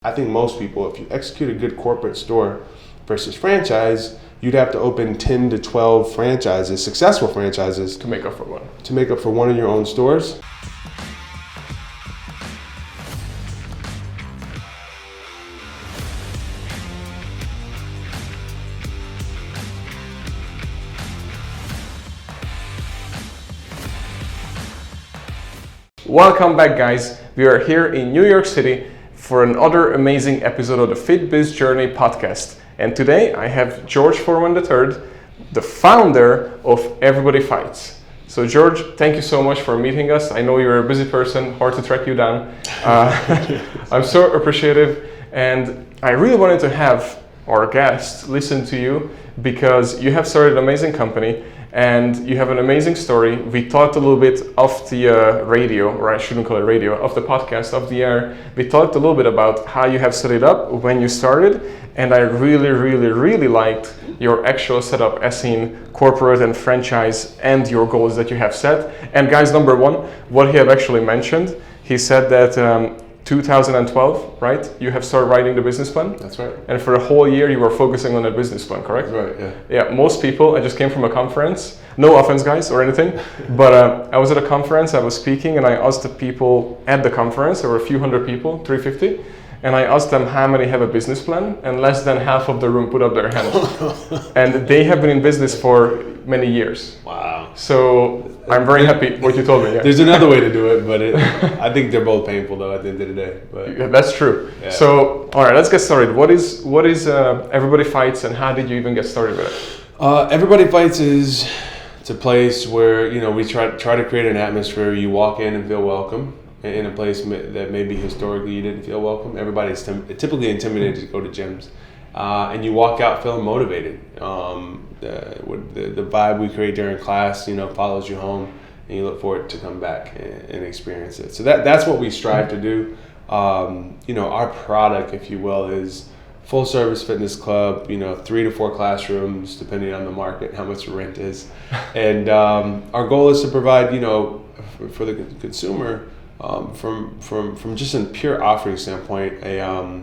I think most people, if you execute a good corporate store versus franchise, you'd have to open 10 to 12 franchises, successful franchises. To make up for one. To make up for one of your own stores. Welcome back, guys. We are here in New York City for another amazing episode of the FitBiz Journey podcast. And today I have George Foreman III, the founder of EverybodyFights. So George, thank you so much for meeting us. I know you're a busy person, hard to track you down. I'm so appreciative, and I really wanted to have our guests listen to you because you have started an amazing company and you have an amazing story. We talked a little bit off the radio, or I shouldn't call it radio, off the podcast, off the air. We talked a little bit about how you have set it up when you started, and I really liked your actual setup as in corporate and franchise and your goals that you have set. And guys, number one, what he have actually mentioned, he said that 2012, right? You have started writing the business plan. That's right. And for a whole year, you were focusing on the business plan, correct? That's right, yeah. Yeah, most people, I just came from a conference, no offense guys or anything, but I was at a conference, I was speaking, and I asked the people at the conference, there were a few hundred people, 350, and I asked them how many have a business plan, and less than half of the room put up their hand. And they have been in business for many years. Wow. So I'm very happy what you told me. Yeah. There's another way to do it, but I think they're both painful though at the end of the day. But yeah, that's true. Yeah. So, all right, let's get started. What is EverybodyFights, and how did you even get started with it? EverybodyFights is a place where we try to create an atmosphere where you walk in and feel welcome in a place that maybe historically you didn't feel welcome. Everybody's typically intimidated to go to gyms, and you walk out feeling motivated. The vibe we create during class, follows you home, and you look forward to come back and experience it. So that's what we strive to do. Our product, if you will, is full service fitness club. 3 to 4 classrooms, depending on the market, how much the rent is, and our goal is to provide, for the consumer, from just a pure offering standpoint, a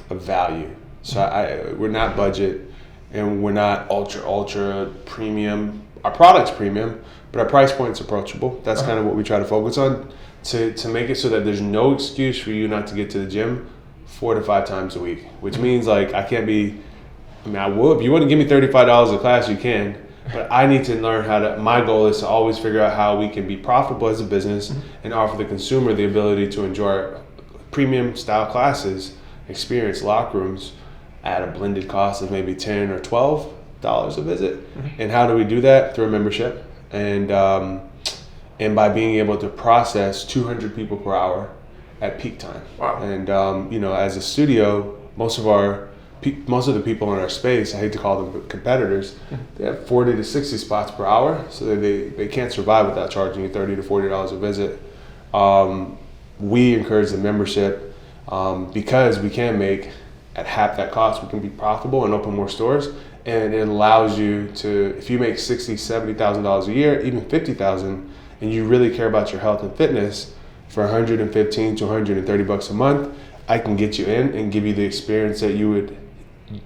value. So we're not budget. And we're not ultra premium. Our product's premium, but our price point's approachable. That's kind of what we try to focus on to make it so that there's no excuse for you not to get to the gym 4 to 5 times a week. Which means I will. If you want to give me $35 a class, you can. But I need to learn my goal is to always figure out how we can be profitable as a business and offer the consumer the ability to enjoy premium style classes, experience locker rooms, at a blended cost of maybe $10 or $12 a visit. And how do we do that? Through a membership and by being able to process 200 people per hour at peak time. Wow. And as a studio, most of the people in our space, I hate to call them competitors, they have 40 to 60 spots per hour, so they can't survive without charging you $30 to $40 a visit. We encourage the membership because we can make at half that cost, we can be profitable and open more stores, and it allows you to, if you make $60,000, $70,000 a year, even $50,000, and you really care about your health and fitness, for $115 to $130 a month, I can get you in and give you the experience that you would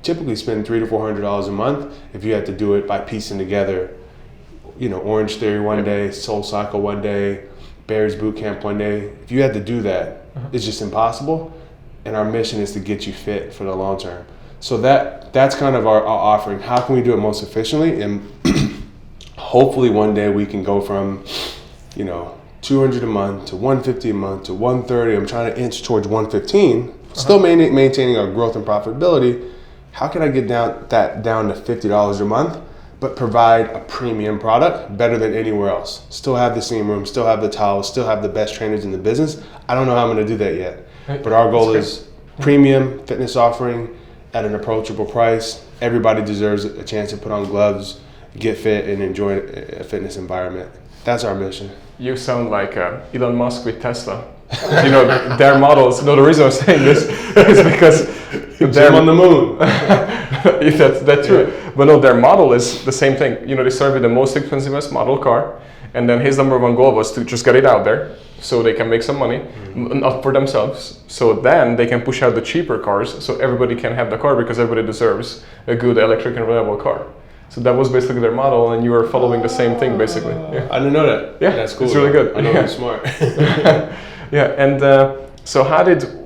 typically spend $300 to $400 a month if you had to do it by piecing together, Orange Theory one day, Soul Cycle one day, Bears Boot Camp one day. If you had to do that, it's just impossible. And our mission is to get you fit for the long term. So that's kind of our offering. How can we do it most efficiently? And hopefully one day we can go from, $200 a month to $150 a month to $130. I'm trying to inch towards $115, still maintaining our growth and profitability. How can I get down to $50 a month, but provide a premium product better than anywhere else? Still have the steam room, still have the towels, still have the best trainers in the business. I don't know how I'm going to do that yet. But our goal is premium fitness offering at an approachable price. Everybody deserves a chance to put on gloves, get fit, and enjoy a fitness environment. That's our mission. You sound like Elon Musk with Tesla. Their models. No, the reason I'm saying this is because they're on the moon. That's true. Yeah. But no, their model is the same thing. They start with the most expensive model car, And then his number one goal was to just get it out there so they can make some money, not for themselves. So then they can push out the cheaper cars so everybody can have the car because everybody deserves a good electric and reliable car. So that was basically their model, and you were following the same thing basically. Yeah. I didn't know that. Yeah, that's cool. It's really good. I know you're smart. Yeah, and so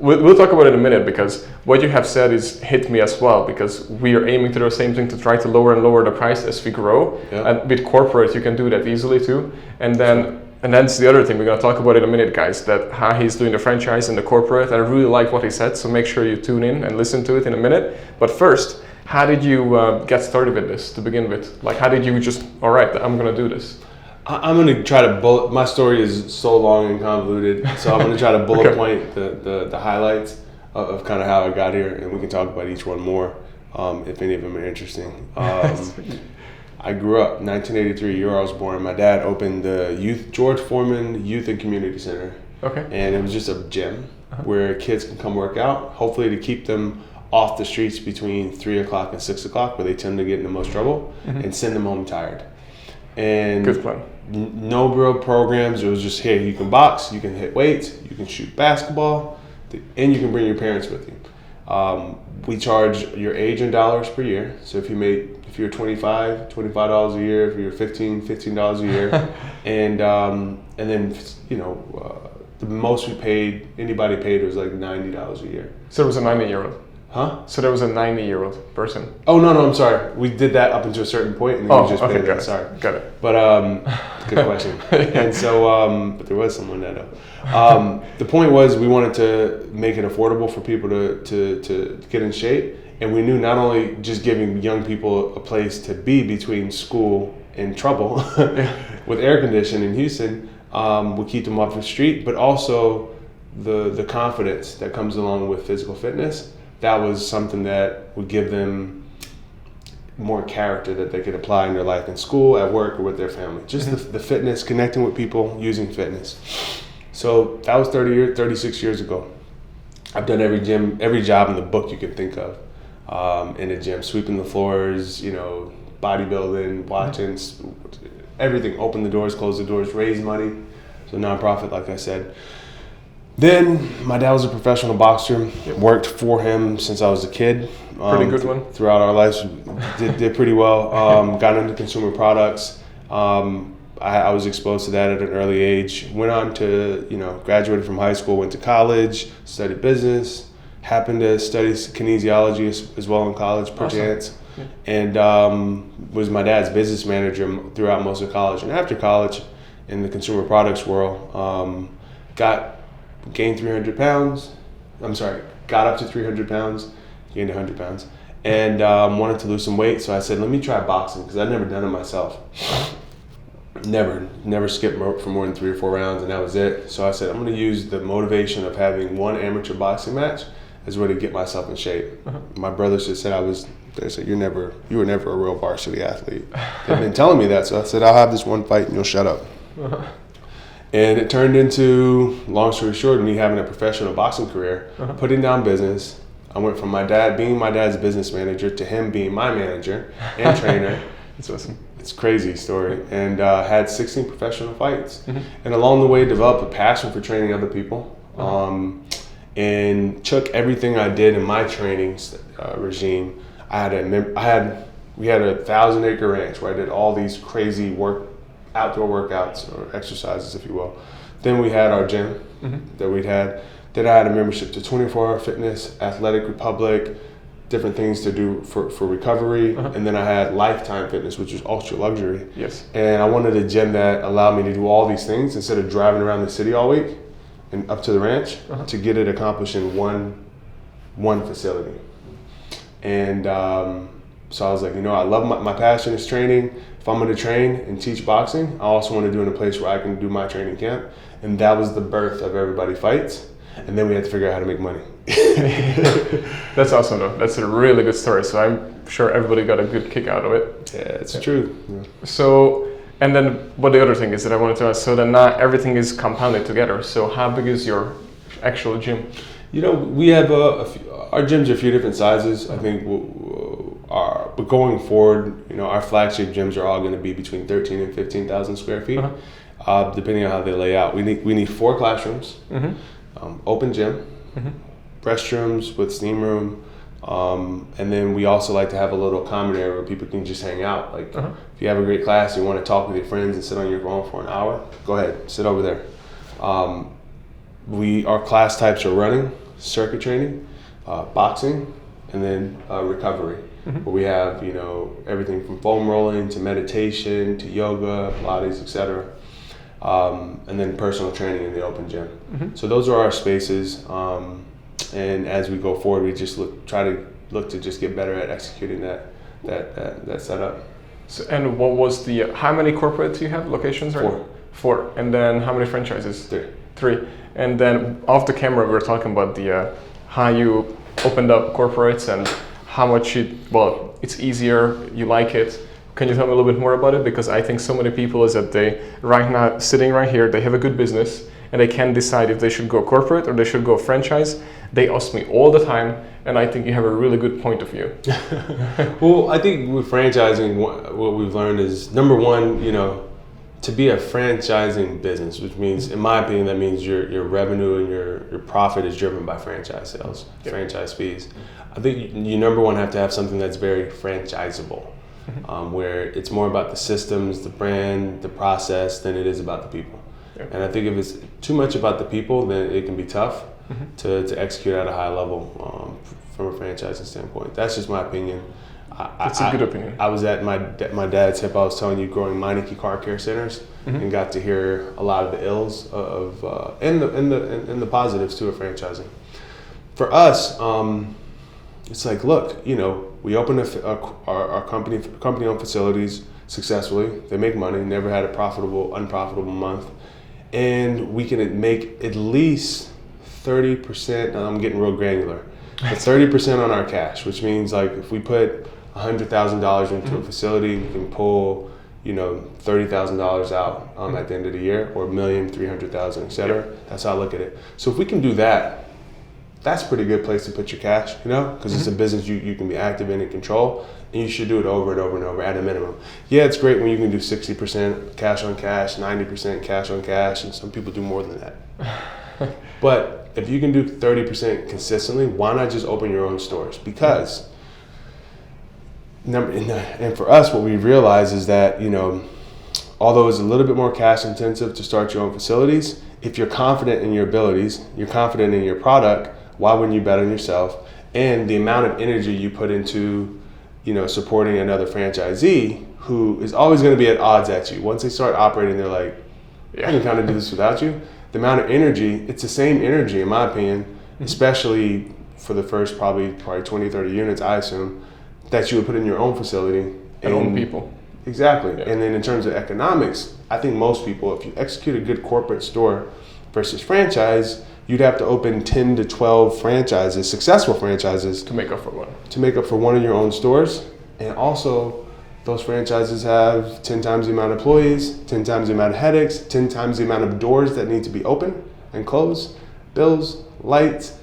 we'll talk about it in a minute, because what you have said is hit me as well, because we are aiming to do the same thing, to try to lower and lower the price as we grow. Yeah. And with corporate, you can do that easily too. And then, and that's the other thing we're going to talk about in a minute, guys, that how he's doing the franchise and the corporate. I really like what he said, so make sure you tune in and listen to it in a minute. But first, how did you get started with this to begin with? Like, how did you just, all right, I'm going to do this? I'm going to try to my story is so long and convoluted, so I'm going to try to bullet Okay. point the highlights of kind of how I got here, and we can talk about each one more if any of them are interesting. I grew up in 1983, year I was born. My dad opened the George Foreman Youth and Community Center. Okay. And it was just a gym where kids can come work out, hopefully to keep them off the streets between 3 o'clock and 6 o'clock, where they tend to get in the most trouble, and send them home tired. And Good plan. no real programs. It was just, hey, you can box, you can hit weights, you can shoot basketball, and you can bring your parents with you. We charge your age in dollars per year. So if you're $25 a year. If you're $15 a year. and then, the most anybody paid was like $90 a year. So there was a 90-year-old. Huh? So there was a 90-year-old person. Oh, no, I'm sorry. We did that up until a certain point, and then we just paid that. Sorry. Got it. But, good question. And so, but there was someone that, the point was we wanted to make it affordable for people to get in shape. And we knew not only just giving young people a place to be between school and trouble with air conditioning in Houston would keep them off the street, but also the confidence that comes along with physical fitness. That was something that would give them more character that they could apply in their life in school, at work, or with their family. Just the fitness, connecting with people, using fitness. So that was 36 years ago. I've done every job in the book you can think of in a gym, sweeping the floors, bodybuilding, watching, everything, open the doors, close the doors, raise money. So nonprofit, like I said. Then my dad was a professional boxer, worked for him since I was a kid. Pretty good one. Throughout our lives, did pretty well. Got into consumer products. I was exposed to that at an early age. Went on to, graduated from high school, went to college, studied business, happened to study kinesiology as well in college, per chance. Yeah. And was my dad's business manager throughout most of college. And after college, in the consumer products world, gained 300 pounds. Got up to 300 pounds, gained 100 pounds, and wanted to lose some weight. So I said, let me try boxing, because I'd never done it myself. Never skipped for more than 3 or 4 rounds, and that was it. So I said, I'm going to use the motivation of having one amateur boxing match as a way to get myself in shape. My brothers just said they said, you were never a real varsity athlete. They've been telling me that, so I said, I'll have this one fight and you'll shut up. And it turned into, long story short, me having a professional boxing career, putting down business. I went from being my dad's business manager to him being my manager and trainer. That's awesome. It's a crazy story. And had 16 professional fights. And along the way, developed a passion for training other people. And took everything I did in my training regime. We had a 1,000-acre ranch where I did all these crazy outdoor workouts or exercises, if you will. Then we had our gym that we'd had. Then I had a membership to 24 Hour Fitness, Athletic Republic, different things to do for recovery. And then I had Lifetime Fitness, which is ultra luxury. Yes. And I wanted a gym that allowed me to do all these things instead of driving around the city all week and up to the ranch to get it accomplished in one facility. And so I was like, I love my passion is training. If I'm going to train and teach boxing, I also want to do it in a place where I can do my training camp. And that was the birth of Everybody Fights. And then we had to figure out how to make money. That's awesome, though. That's a really good story. So I'm sure everybody got a good kick out of it. Yeah, it's true. Yeah. So, and then what the other thing is that I wanted to ask, so then now everything is compounded together. So how big is your actual gym? We have our gyms are a few different sizes. I think but going forward, our flagship gyms are all going to be between 13 and 15,000 square feet. depending on how they lay out. We need 4 classrooms, open gym, restrooms with steam room, and then we also like to have a little common area where people can just hang out. Like if you have a great class, you want to talk with your friends and sit on your phone for an hour, go ahead, sit over there. Our class types are running, circuit training, boxing, and then recovery. Where we have everything from foam rolling to meditation to yoga, Pilates, etc. And then personal training in the open gym. So those are our spaces. And as we go forward, we just try to look to just get better at executing that setup. So, and what was how many corporate you have locations right now? 4. And then how many franchises? 3. And then off the camera, we were talking about how you opened up corporates and how much it's easier, you like it. Can you tell me a little bit more about it? Because I think so many people is that they right now sitting right here, they have a good business and they can't decide if they should go corporate or they should go franchise. They ask me all the time, and I think you have a really good point of view. Well, I think with franchising, what we've learned is, number one, to be a franchising business, which means, in my opinion, that means your revenue and your profit is driven by franchise sales, franchise fees. I think you number one have to have something that's very franchisable, where it's more about the systems, the brand, the process than it is about the people. And I think if it's too much about the people, then it can be tough to execute at a high level from a franchising standpoint. That's just my opinion. That's a good opinion. I was at my dad's hip. I was telling you, growing Meineke car care centers, and got to hear a lot of the ills of and the positives to a franchising. For us, it's like, look, we opened our company-owned facilities successfully. They make money. Never had a unprofitable month, and we can make at least 30%. I'm getting real granular, but 30% on our cash, which means like if we put $100,000 into a facility, we can pull, $30,000 out at the end of the year, or $1,300,000, et cetera. That's how I look at it. So if we can do that, that's a pretty good place to put your cash, because it's a business you can be active in and control, and you should do it over and over and over at a minimum. Yeah, it's great when you can do 60% cash on cash, 90% cash on cash, and some people do more than that. But if you can do 30% consistently, why not just open your own stores? Because and for us, what we realize is that, although it's a little bit more cash intensive to start your own facilities, if you're confident in your abilities, you're confident in your product, why wouldn't you bet on yourself? And the amount of energy you put into, supporting another franchisee who is always going to be at odds at you. Once they start operating, they're like, I can kind of do this without you. The amount of energy, it's the same energy, in my opinion, especially for the first probably 20, 30 units, I assume, that you would put in your own facility. And own people. Exactly. Yeah. And then in terms of economics, I think most people, if you execute a good corporate store versus franchise, you'd have to open 10 to 12 franchises, successful franchises. To make up for one. To make up for one of your own stores. And also, those franchises have 10 times the amount of employees, 10 times the amount of headaches, 10 times the amount of doors that need to be open and closed, bills, lights,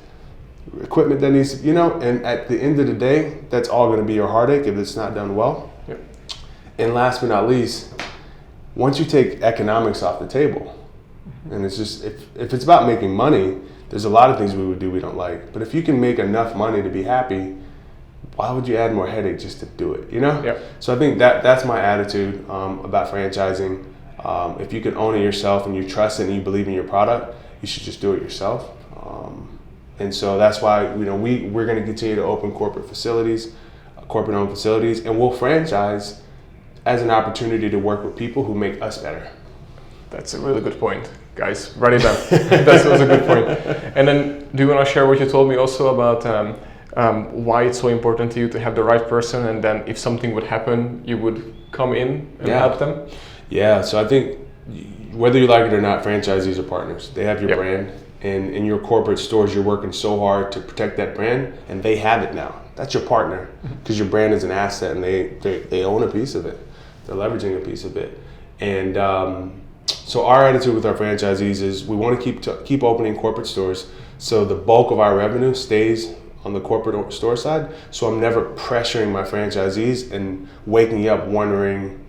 equipment that needs to, and at the end of the day, that's all going to be your heartache if it's not done well. Yep. And last but not least, once you take economics off the table, and it's just, if it's about making money, there's a lot of things we would do we don't like. But if you can make enough money to be happy, why would you add more headache just to do it, Yep. So I think that's my attitude about franchising. If you can own it yourself and you trust it and you believe in your product, you should just do it yourself. And so that's why we're going to continue to open corporate-owned facilities, and we'll franchise as an opportunity to work with people who make us better. That's a really good point, guys. Write it down. That was a good point. And then, do you want to share what you told me also about why it's so important to you to have the right person, and then if something would happen, you would come in and help them? Yeah. So I think whether you like it or not, franchisees are partners. They have your brand. And in your corporate stores, you're working so hard to protect that brand, and they have it now. That's your partner, because your brand is an asset, and they own a piece of it. They're leveraging a piece of it. And so our attitude with our franchisees is we want to keep opening corporate stores, so the bulk of our revenue stays on the corporate store side. So I'm never pressuring my franchisees and waking up wondering,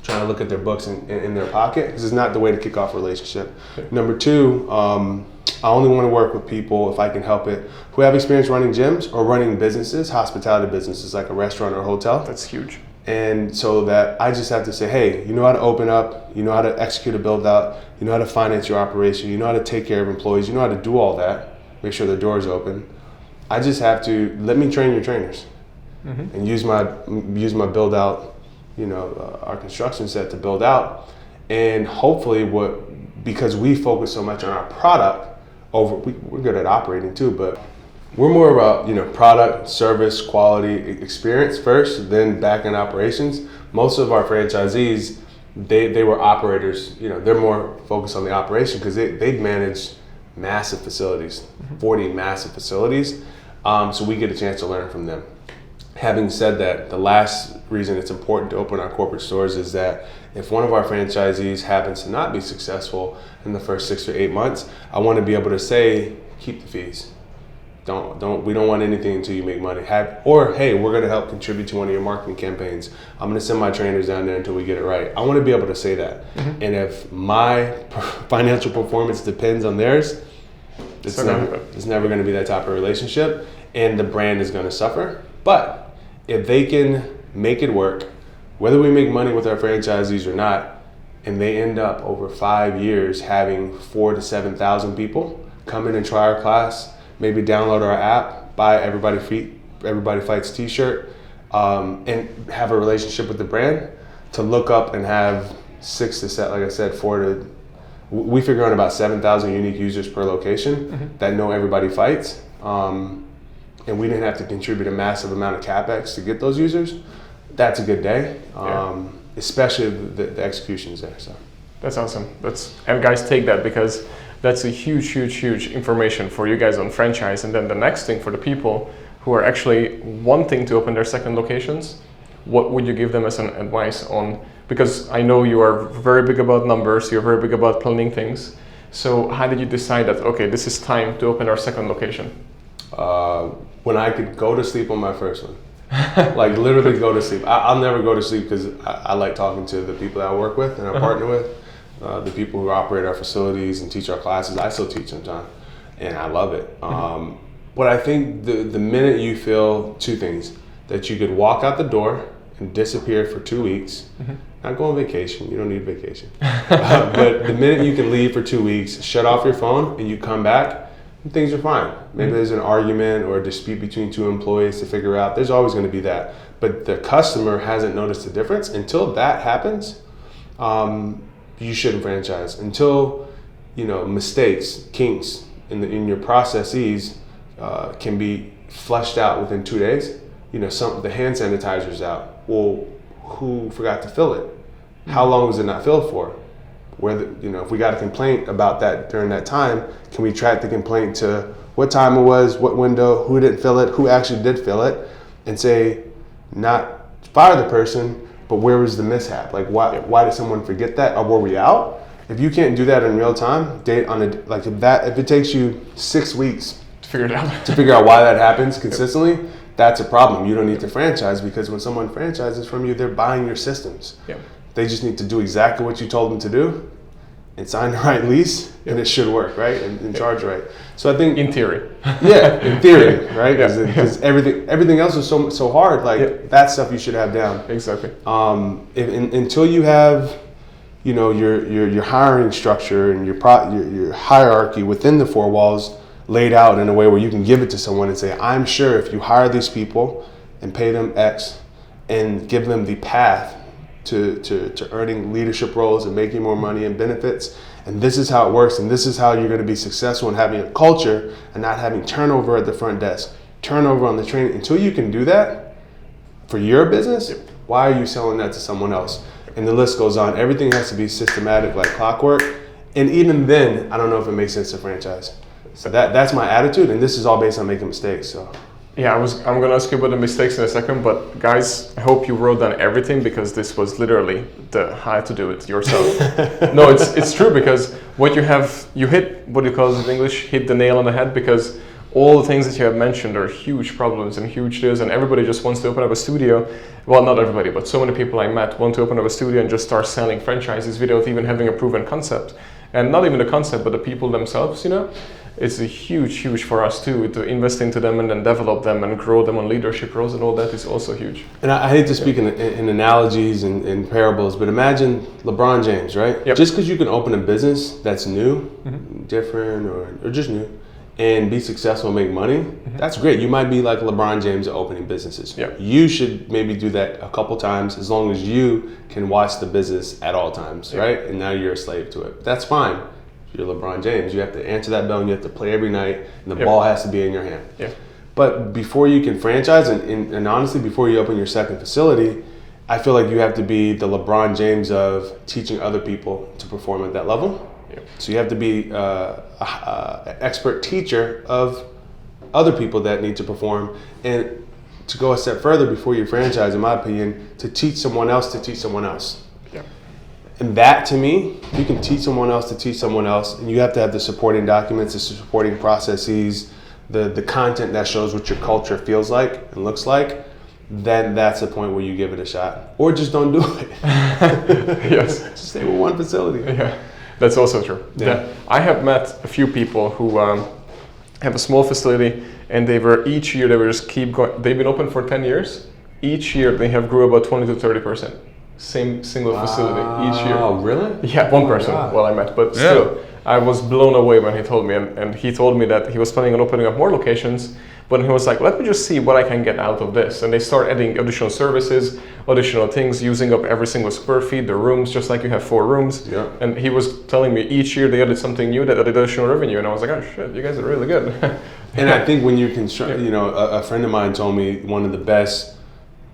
trying to look at their books in their pocket, because it's not the way to kick off a relationship. Number two, I only want to work with people, if I can help it, who have experience running gyms or running businesses, hospitality businesses like a restaurant or a hotel. That's huge. And so that I just have to say, hey, you know how to open up, you know how to execute a build out, you know how to finance your operation, you know how to take care of employees, you know how to do all that, make sure the door's open. I just have to let me train your trainers and use my build out, our construction set to build out. And hopefully because we focus so much on our product, we're good at operating too, but we're more about product, service, quality, experience first, then back end operations. Most of our franchisees, they were operators. They're more focused on the operation because they've managed massive facilities, 40 massive facilities. So we get a chance to learn from them. Having said that, the last reason it's important to open our corporate stores is that if one of our franchisees happens to not be successful in the first 6 or 8 months, I want to be able to say, keep the fees. We don't want anything until you make money. Hey, we're going to help contribute to one of your marketing campaigns. I'm going to send my trainers down there until we get it right. I want to be able to say that. And if my financial performance depends on theirs, it's never going to be that type of relationship, and the brand is going to suffer. But if they can make it work, whether we make money with our franchisees or not, and they end up over 5 years having 4,000 to 7,000 people come in and try our class, maybe download our app, buy Everybody Fights t-shirt, and have a relationship with the brand, to look up and have 6 to 7, like I said, 4 to, we figure on about 7,000 unique users per location that know Everybody Fights. And we didn't have to contribute a massive amount of CapEx to get those users. That's a good day, especially if the execution's there. So that's awesome. And guys, take that, because that's a huge information for you guys on franchise. And then the next thing for the people who are actually wanting to open their second locations, what would you give them as an advice on? Because I know you are very big about numbers, you're very big about planning things. So how did you decide that, okay, this is time to open our second location? When I could go to sleep on my first one. Like literally go to sleep. I'll never go to sleep because I like talking to the people that I work with and I partner with. The people who operate our facilities and teach our classes. I still teach sometimes, and I love it. But I think the minute you feel two things, that you could walk out the door and disappear for 2 weeks, not go on vacation, you don't need vacation. But the minute you can leave for 2 weeks, shut off your phone, and you come back, things are fine. Maybe there's an argument or a dispute between two employees to figure out. There's always going to be that. But the customer hasn't noticed the difference. Until that happens, you shouldn't franchise. Until mistakes, kinks in your processes can be fleshed out within 2 days. The hand sanitizer's out. Well, who forgot to fill it? How long was it not filled for? If we got a complaint about that during that time, can we track the complaint to what time it was, what window, who didn't fill it, who actually did fill it, and say, not fire the person, but where was the mishap? Like why did someone forget that, or were we out? If you can't do that in real time, if it takes you 6 weeks to figure out why that happens consistently, that's a problem. You don't need to franchise, because when someone franchises from you, they're buying your systems. They just need to do exactly what you told them to do and sign the right lease, and it should work, right? And charge right. So I think in theory. In theory, right? Because everything else is so hard. That stuff you should have down. Exactly. Until you have, your hiring structure and your hierarchy within the four walls laid out in a way where you can give it to someone and say, I'm sure if you hire these people and pay them X and give them the path to earning leadership roles and making more money and benefits, and this is how it works, and this is how you're going to be successful in having a culture and not having turnover at the front desk, turnover on the training. Until you can do that for your business, why are you selling that to someone else? And the list goes on. Everything has to be systematic like clockwork, and even then I don't know if it makes sense to franchise. So that's my attitude, and this is all based on making mistakes. So I'm gonna ask you about the mistakes in a second, but guys, I hope you wrote down everything, because this was literally the how to do it yourself. No, it's true, because what you hit, what do you call it in English, hit the nail on the head, because all the things that you have mentioned are huge problems and huge deals, and everybody just wants to open up a studio. Well, not everybody, but so many people I met want to open up a studio and just start selling franchises without even having a proven concept. And not even the concept, but the people themselves, It's a huge for us too, to invest into them and then develop them and grow them on leadership roles, and all that is also huge. And I hate to speak in analogies and parables, but imagine LeBron James, right? Yep. Just because you can open a business that's new, different, or just new, and be successful and make money, that's great. You might be like LeBron James at opening businesses. Yep. You should maybe do that a couple times, as long as you can watch the business at all times, right? And now you're a slave to it. That's fine. You're LeBron James. You have to answer that bell and you have to play every night, and the ball has to be in your hand. Yeah. But before you can franchise, and honestly, before you open your second facility, I feel like you have to be the LeBron James of teaching other people to perform at that level. Yeah. So you have to be an expert teacher of other people that need to perform. And to go a step further before you franchise, in my opinion, to teach someone else to teach someone else. And that, to me, you can teach someone else to teach someone else, and you have to have the supporting documents, the supporting processes, the content that shows what your culture feels like and looks like. Then that's the point where you give it a shot, or just don't do it. Yes, just stay with one facility. Yeah, that's also true. Yeah, I have met a few people who have a small facility, and each year they were just keep going. They've been open for 10 years. Each year they have grew about 20 to 30%. Same single facility each year. Oh, really? Yeah, one person I met, but still, I was blown away when he told me, and he told me that he was planning on opening up more locations, but he was like, let me just see what I can get out of this. And they start adding additional services, additional things, using up every single square feet, the rooms, just like you have 4 rooms. Yeah. And he was telling me each year they added something new that added additional revenue, and I was like, oh shit, you guys are really good. And I think when you can, a friend of mine told me one of the best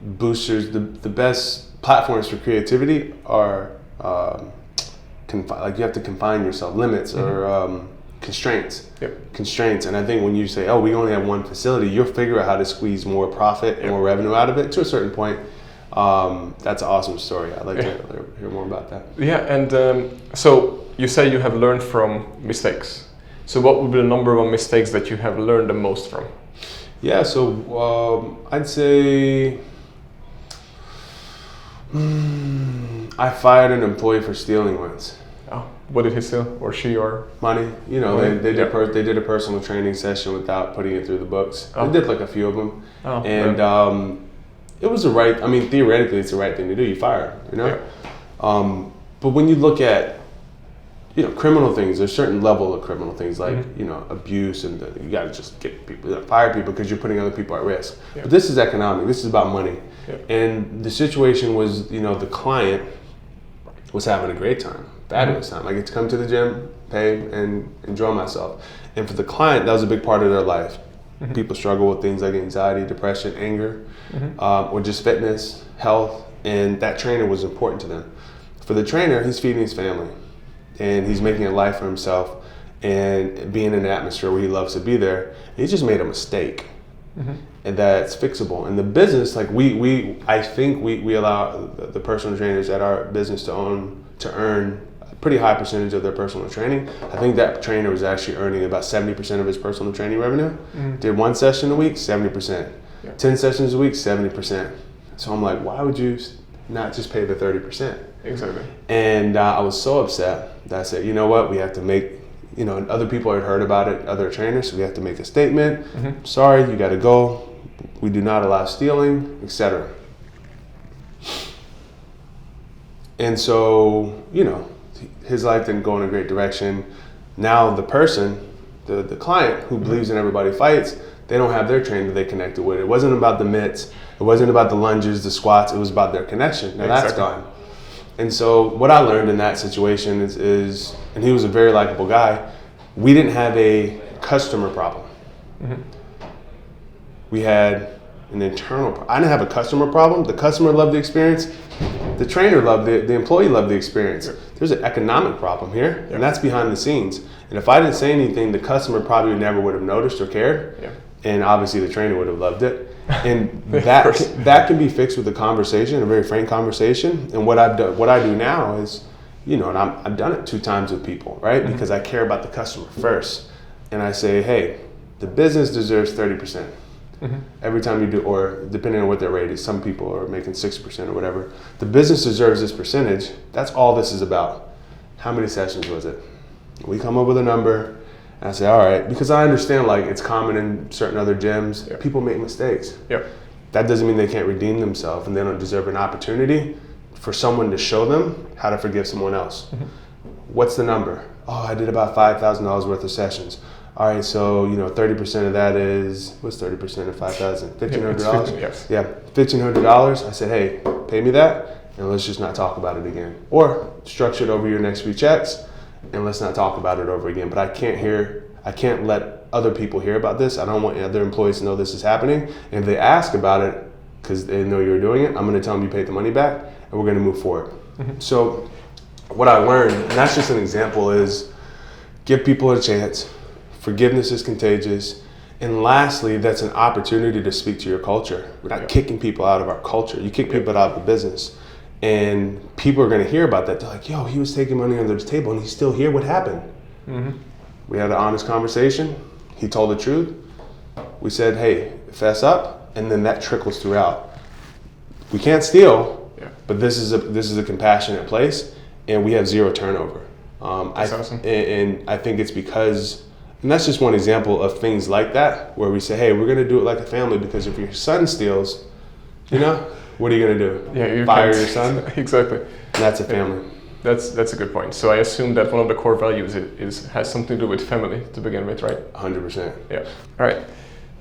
boosters, the best platforms for creativity are like you have to confine yourself, limits or constraints. Yep. Constraints. And I think when you say, oh, we only have one facility, you'll figure out how to squeeze more profit and more revenue out of it to a certain point. That's an awesome story. I'd like to hear more about that. Yeah, and so you say you have learned from mistakes. So what would be the number of mistakes that you have learned the most from? Yeah, so I'd say I fired an employee for stealing once. Oh, what did he steal, or she, or? Money. They did a personal training session without putting it through the books. Oh. They did like a few of them, and right. It was theoretically it's the right thing to do. You fire, Yeah. But when you look at criminal things, there's a certain level of criminal things like abuse, and you got to just get people, fire people because you're putting other people at risk. Yeah. But this is economic. This is about money. Yeah. And the situation was, the client was having a great time, fabulous time. I get to come to the gym, pay, and enjoy myself. And for the client, that was a big part of their life. Mm-hmm. People struggle with things like anxiety, depression, anger, or just fitness, health, and that trainer was important to them. For the trainer, he's feeding his family, and he's making a life for himself and being in an atmosphere where he loves to be there. And he just made a mistake. Mm-hmm. And that's fixable. In the business, like I think we allow the personal trainers at our business to earn a pretty high percentage of their personal training. I think that trainer was actually earning about 70% of his personal training revenue. Mm-hmm. Did 1 session a week, 70%. Yeah. 10 sessions a week, 70%. So I'm like, why would you not just pay the 30%? Exactly. And I was so upset that I said, you know what, we have to make, and other people had heard about it, other trainers, so we have to make a statement. Mm-hmm. Sorry, you got to go. We do not allow stealing, etc. And so, his life didn't go in a great direction. Now the person, the client who believes in Everybody Fights, they don't have their trainer they connected with. It wasn't about the mitts. It wasn't about the lunges, the squats. It was about their connection. Now that's gone. And so what I learned in that situation is, and he was a very likable guy, we didn't have a customer problem. Mm-hmm. We had an internal problem. I didn't have a customer problem. The customer loved the experience. The trainer loved the employee loved the experience. Sure. There's an economic problem here, and that's behind the scenes. And if I didn't say anything, the customer probably never would have noticed or cared. Yeah. And obviously the trainer would have loved it. And that can be fixed with a conversation, a very frank conversation. And what I do now is, and I've done it 2 times with people, right? Mm-hmm. Because I care about the customer first. And I say, hey, The business deserves 30%. Every time you do, or depending on what their rate is, some people are making 6% or whatever. The business deserves this percentage. That's all this is about. How many sessions was it? We come up with a number, and I say, all right, because I understand like it's common in certain other gyms, people make mistakes. That doesn't mean they can't redeem themselves and they don't deserve an opportunity for someone to show them how to forgive someone else. What's the number? Oh, I did about $5,000 worth of sessions. All right, so 30% of that is, what's 30% of 5,000? $1,500? Yes. Yeah, $1,500. I said, hey, pay me that, and let's just not talk about it again. Or structure it over your next few checks, and let's not talk about it over again. But I can't let other people hear about this. I don't want other employees to know this is happening. And if they ask about it, because they know you're doing it, I'm going to tell them you paid the money back, and we're going to move forward. So what I learned, and that's just an example, is give people a chance. Forgiveness is contagious. And lastly, that's an opportunity to speak to your culture. We're not kicking people out of our culture. You kick people out of the business. And people are going to hear about that. They're like, yo, he was taking money under the table and he's still here. What happened? We had an honest conversation. He told the truth. We said, hey, fess up. And then that trickles throughout. We can't steal, but this is a compassionate place. And we have zero turnover. That's awesome. And I think it's because... And that's just one example of things like that, where we say, hey, we're going to do it like a family, because if your son steals, what are you going to do? You fire your son? Exactly. And that's a family. That's a good point. So I assume that one of the core values has something to do with family to begin with, right? 100%. Yeah. All right.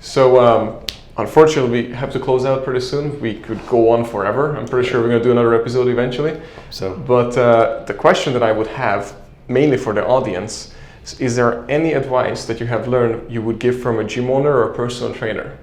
So unfortunately, we have to close out pretty soon. We could go on forever. I'm pretty sure we're going to do another episode eventually. But the question that I would have, mainly for the audience, is there any advice that you have learned you would give from a gym owner or a personal trainer?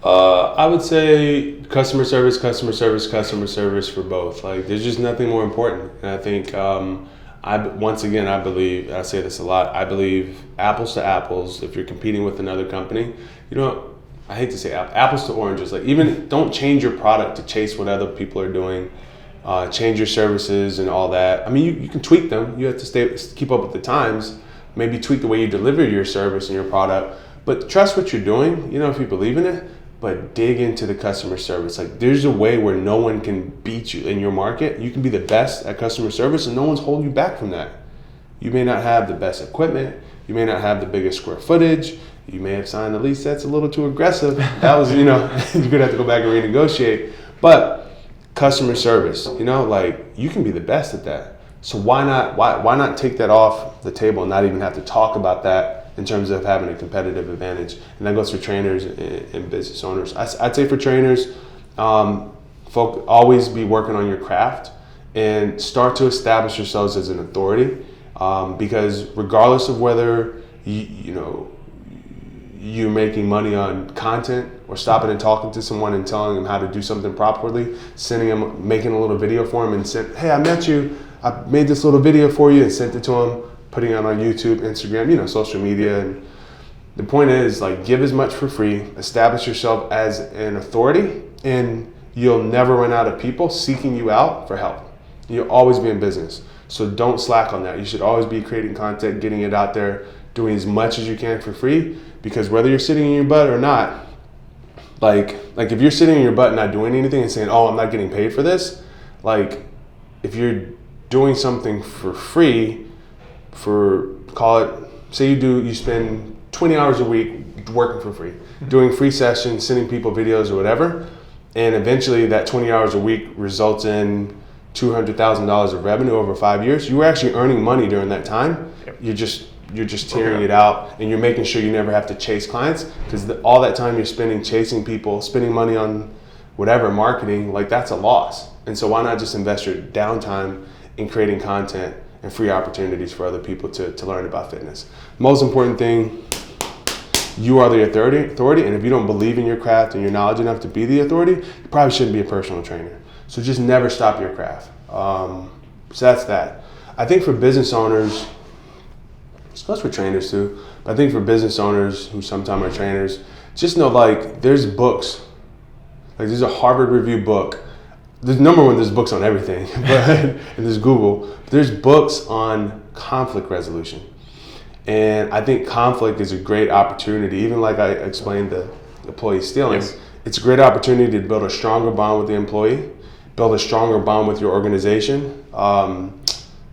I would say customer service for both. Like, there's just nothing more important. And I think, I believe, I say this a lot, I believe apples to apples, if you're competing with another company, I hate to say apples to oranges. Like, even don't change your product to chase what other people are doing. Change your services and all that. I mean, you can tweak them. You have to keep up with the times. Maybe tweak the way you deliver your service and your product, but trust what you're doing, if you believe in it, but dig into the customer service. Like, there's a way where no one can beat you in your market. You can be the best at customer service and no one's holding you back from that. You may not have the best equipment. You may not have the biggest square footage. You may have signed a lease that's a little too aggressive. That was, you're gonna have to go back and renegotiate. But customer service, you can be the best at that. So why not take that off the table and not even have to talk about that in terms of having a competitive advantage? And that goes for trainers and business owners. I'd say for trainers, always be working on your craft and start to establish yourselves as an authority, because regardless of whether you're making money on content or stopping and talking to someone and telling them how to do something properly, making a little video for them and saying, hey, I met you. I made this little video for you and sent it to them, putting it on YouTube, Instagram, social media. And the point is, give as much for free, establish yourself as an authority, and you'll never run out of people seeking you out for help. You'll always be in business. So don't slack on that. You should always be creating content, getting it out there, doing as much as you can for free, because whether you're sitting in your butt or not, like if you're sitting in your butt and not doing anything and saying, oh, I'm not getting paid for this, if you're doing something for free, say you spend 20 hours a week working for free, doing free sessions, sending people videos or whatever, and eventually that 20 hours a week results in $200,000 of revenue over 5 years, you were actually earning money during that time. You're just tearing it out, and you're making sure you never have to chase clients, because all that time you're spending chasing people, spending money on whatever marketing, that's a loss. And so why not just invest your downtime in creating content and free opportunities for other people to learn about fitness. Most important thing, you are the authority, and if you don't believe in your craft and you're knowledge enough to be the authority, you probably shouldn't be a personal trainer. So just never stop your craft. So that's that. I think for business owners, it goes for trainers too, but I think for business owners who sometimes are trainers, just know there's books. There's a Harvard Review book. There's books on everything, and there's Google. There's books on conflict resolution. And I think conflict is a great opportunity, even like I explained the employee stealing. Yes. It's a great opportunity to build a stronger bond with the employee, build a stronger bond with your organization,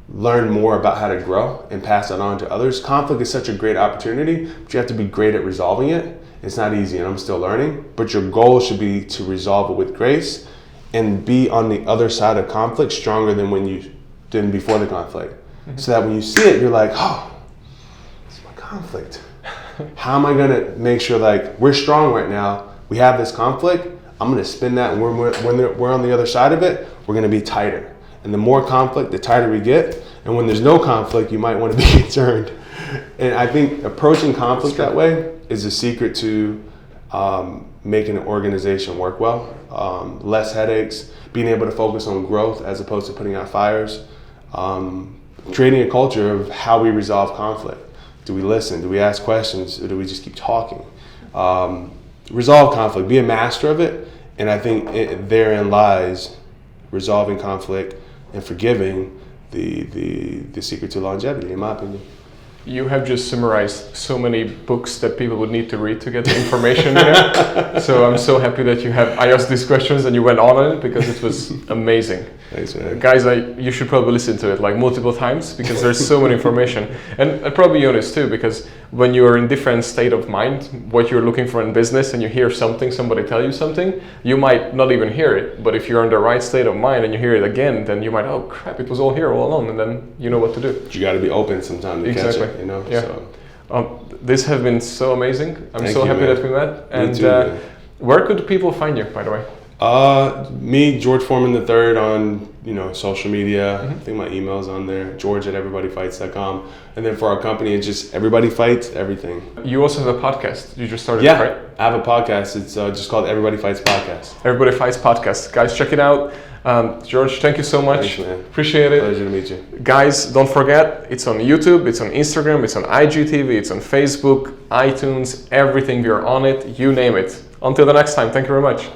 learn more about how to grow and pass that on to others. Conflict is such a great opportunity, but you have to be great at resolving it. It's not easy, and I'm still learning, but your goal should be to resolve it with grace and be on the other side of conflict stronger than before the conflict. So that when you see it, you're like, oh, it's my conflict. How am I gonna make sure like we're strong right now? We have this conflict. I'm gonna spin that, and when we're on the other side of it, we're gonna be tighter. And the more conflict, the tighter we get. And when there's no conflict, you might want to be concerned. And I think approaching conflict that way is a secret to making an organization work well. Less headaches, being able to focus on growth as opposed to putting out fires. Creating a culture of how we resolve conflict. Do we listen? Do we ask questions? Or do we just keep talking? Resolve conflict, be a master of it. And I think therein lies resolving conflict and forgiving the secret to longevity, in my opinion. You have just summarized so many books that people would need to read to get the information here. So I'm so happy that I asked these questions and you went on it because it was amazing. Thanks, man. Guys, you should probably listen to it like multiple times because there's so much information. And I'd probably be honest too, because when you're in different state of mind, what you're looking for in business and you hear somebody tell you something, you might not even hear it. But if you're in the right state of mind and you hear it again, then you might, oh crap, it was all here all along, and then you know what to do. You got to be open sometimes to catch it, you know? Yeah. So. This has been so amazing. I'm so happy that we met. And too, where could people find you, by the way? Me, George Foreman III on social media. I think my email's on there, george@everybodyfights.com. And then for our company, it's just Everybody Fights Everything. You also have a podcast. You just started, yeah, right? I have a podcast. It's just called Everybody Fights Podcast. Everybody Fights Podcast. Guys, check it out. George, thank you so much. Thanks, man. Appreciate it. Pleasure to meet you. Guys, don't forget, it's on YouTube, it's on Instagram, it's on IGTV, it's on Facebook, iTunes, everything. We are on it. You name it. Until the next time, thank you very much.